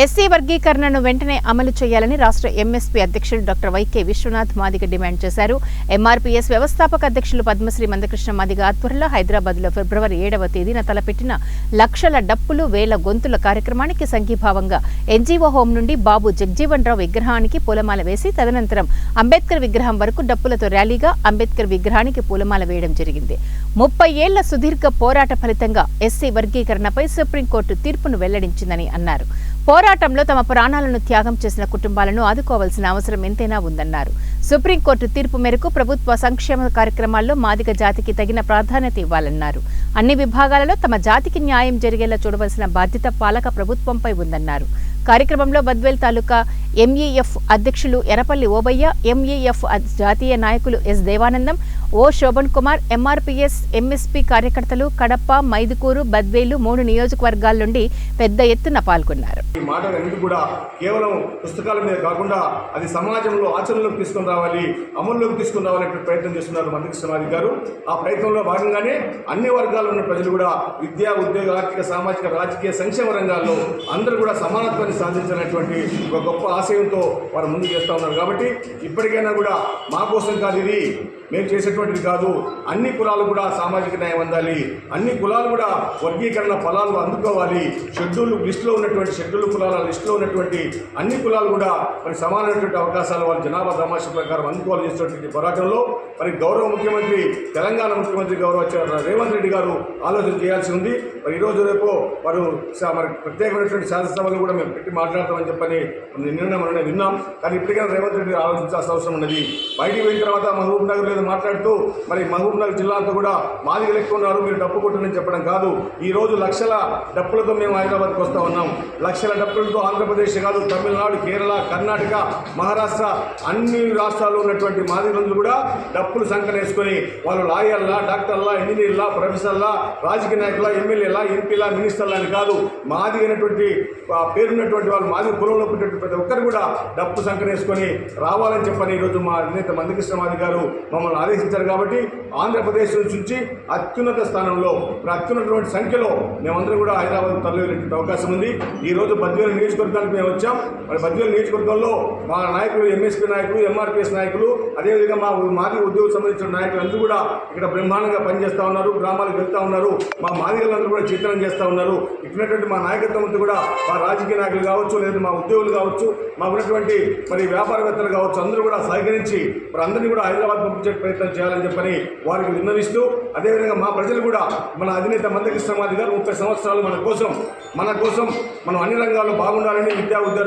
SC వర్గీకరణను వెంటనే అమలు చేయాలని రాష్ట్ర ఎంఎస్పీ అధ్యక్షులు doctor YK Vishwanath Madiga demand చేశారు. ఎంఆర్పీఎస్ వ్యవస్థాపక అధ్యక్షులు పద్మశ్రీ మందకృష్ణ మాదిగ ఆధ్వర్యంలో హైదరాబాద్లో ఫిబ్రవరి 7వ తేదీన తలపెట్టిన లక్షల డప్పులు వేల గొంతుల కార్యక్రమానికి సంఘీభావంగా ఎన్జీఓ హోం నుండి బాబు జగజీవన్ రావు విగ్రహానికి పూలమాల వేసి తదనంతరం అంబేద్కర్ విగ్రహం వరకు డప్పులతో ర్యాలీగా అంబేద్కర్ విగ్రహానికి పూలమాల వేయడం జరిగింది. 30 ఏళ్ల సుదీర్ఘ పోరాట ఫలితంగా ఎస్సీ వర్గీకరణపై సుప్రీంకోర్టు తీర్పును వెల్లడించిందని అన్నారు. పోరాటంలో తమ ప్రాణాలను త్యాగం చేసిన కుటుంబాలను ఆదుకోవాల్సిన అవసరం ఎంతైనా ఉందన్నారు. సుప్రీంకోర్టు తీర్పు మేరకు ప్రభుత్వ సంక్షేమ కార్యక్రమాల్లో మాదిగ జాతికి తగిన ప్రాధాన్యత ఇవ్వాలన్నారు. అన్ని విభాగాలలో తమ జాతికి న్యాయం జరిగేలా చూడవలసిన బాధ్యత పాలక ప్రభుత్వంపై ఉందన్నారు. కార్యక్రమంలో బద్వేల్ తాలూకా ఎంఈఎఫ్ అధ్యక్షులు ఎరపల్లి ఓబయ్య, ఎంఈఎఫ్ జాతీయ నాయకులు ఎస్ దేవానందం, ఓ శోభన్ కుమార్, ఎంఆర్పీఎస్ ఎంఎస్పీ కార్యకర్తలు కడప, మైదుకూరు, బద్వేలు 3 నియోజకవర్గాల నుండి పెద్ద ఎత్తున పాల్గొన్నారు. ఈ మాటలన్నీ కూడా కేవలం పుస్తకాల మీద కాకుండా అది సమాజంలో ఆచరణలోకి తీసుకుని రావాలి, అమల్లోకి తీసుకుని రావాలనే ప్రయత్నం చేస్తున్నారు మందకృష్ణ మాదిగ గారు. ఆ ప్రయత్నంలో భాగంగానే అన్ని వర్గాల్లో ఉన్న ప్రజలు కూడా విద్యా, ఉద్యోగ, ఆర్థిక, సామాజిక, రాజకీయ, సంక్షేమ రంగాల్లో అందరూ కూడా సమానత్వాన్ని సాధించినటువంటి ఒక గొప్ప ఆశయంతో వారు ముందుకు చేస్తూ ఉన్నారు. కాబట్టి ఇప్పటికైనా కూడా మా కోసం కాదు, ఇది మేము చేసేటువంటిది కాదు, అన్ని కులాలు కూడా సామాజిక న్యాయం అందాలి, అన్ని కులాలు కూడా వర్గీకరణ ఫలాలు అందుకోవాలి, షెడ్యూల్ లిస్టులో ఉన్నటువంటి షెడ్యూల్ కులాల లిస్టులో ఉన్నటువంటి అన్ని కులాలు కూడా మరి సమానమైనటువంటి అవకాశాలు వాళ్ళ జనాభా దామాషా ప్రకారం అందుకోవాలి చేసేటువంటి పోరాటంలో మరి గౌరవ ముఖ్యమంత్రి, తెలంగాణ ముఖ్యమంత్రి గౌరవ రేవంత్ రెడ్డి గారు ఆలోచన చేయాల్సి ఉంది. మరి ఈరోజు రేపు వారు మరి ప్రత్యేకమైనటువంటి శాసనసభలు కూడా మేము పెట్టి మాట్లాడతామని చెప్పని నిర్ణయం అనేది విన్నాం. కానీ ఇప్పటికైనా రేవంత్ రెడ్డి ఆలోచించాల్సిన అవసరం ఉన్నది. బయటికి పోయిన తర్వాత మహబూబ్ నగర్ మీద మాట్లాడుతూ మరి మహబూబ్ నగర్ జిల్లాతో కూడా మాదిగలు ఎక్కువ ఉన్నారు, మీరు డప్పు కొట్టని చెప్పడం కాదు. ఈ రోజు లక్షల డప్పులతో మేము హైదరాబాద్కి వస్తూ ఉన్నాం. లక్షల డప్పులతో ఆంధ్రప్రదేశ్ కాదు, తమిళనాడు, కేరళ, కర్ణాటక, మహారాష్ట్ర అన్ని రాష్ట్రాల్లో ఉన్నటువంటి మాదిగలందరూ కూడా డప్పులు సంకనేసుకొని వాళ్ళు లాయర్లా, డాక్టర్లా, ఇంజనీర్లా, ప్రొఫెసర్లా, రాజకీయ నాయకుల, ఎమ్మెల్యేలా, ఎంపీలా, మినిస్టర్లా అని కాదు, మాదిగైనటువంటి పేరున్నటువంటి వాళ్ళు మాదిగ కులంలో పుట్టినటువంటి ప్రతి ఒక్కరు కూడా డప్పు సంకనేసుకొని రావాలని చెప్పని ఈరోజు మా అధినేత మందకృష్ణ మాదిగ గారు మమ్మల్ని ఆదేశించారు. కాబట్టి ఆంధ్రప్రదేశ్ నుంచి అత్యున్నత స్థానంలో అత్యున్నటువంటి సంఖ్యలో మేమందరం కూడా హైదరాబాద్ తరలివేటువంటి అవకాశం ఉంది. ఈ రోజు బద్వేలు నియోజకవర్గానికి మేము వచ్చాం. మరి బద్వేలు నియోజకవర్గంలో మా నాయకులు, ఎంఎస్పీ నాయకులు, ఎంఆర్పీఎస్ నాయకులు, అదేవిధంగా మా మాదిగ ఉద్యోగం సంబంధించిన నాయకులు అందరూ కూడా ఇక్కడ బ్రహ్మాండంగా పనిచేస్తూ ఉన్నారు, గ్రామాలకు వెళ్తూ ఉన్నారు, మా మాదిగలందరూ కూడా చిత్రం చేస్తూ ఉన్నారు. ఇచ్చినటువంటి మా నాయకత్వం అంతా కూడా మా రాజకీయ నాయకులు కావచ్చు, లేదా మా ఉద్యోగులు కావచ్చు, మా ఉన్నటువంటి మరి వ్యాపారవేత్తలు కావచ్చు, అందరూ కూడా సహకరించి మరి అందరినీ కూడా హైదరాబాద్ పంపించే ప్రయత్నం చేయాలని చెప్పని వారికి విన్నవిస్తూ, అదేవిధంగా మా ప్రజలు కూడా మన అధినేత మందకృష్ణ మాదిగ గారు 30 సంవత్సరాలు మన కోసం మనం అన్ని రంగాల్లో బాగుండాలని, విద్యా, ఉద్యోగ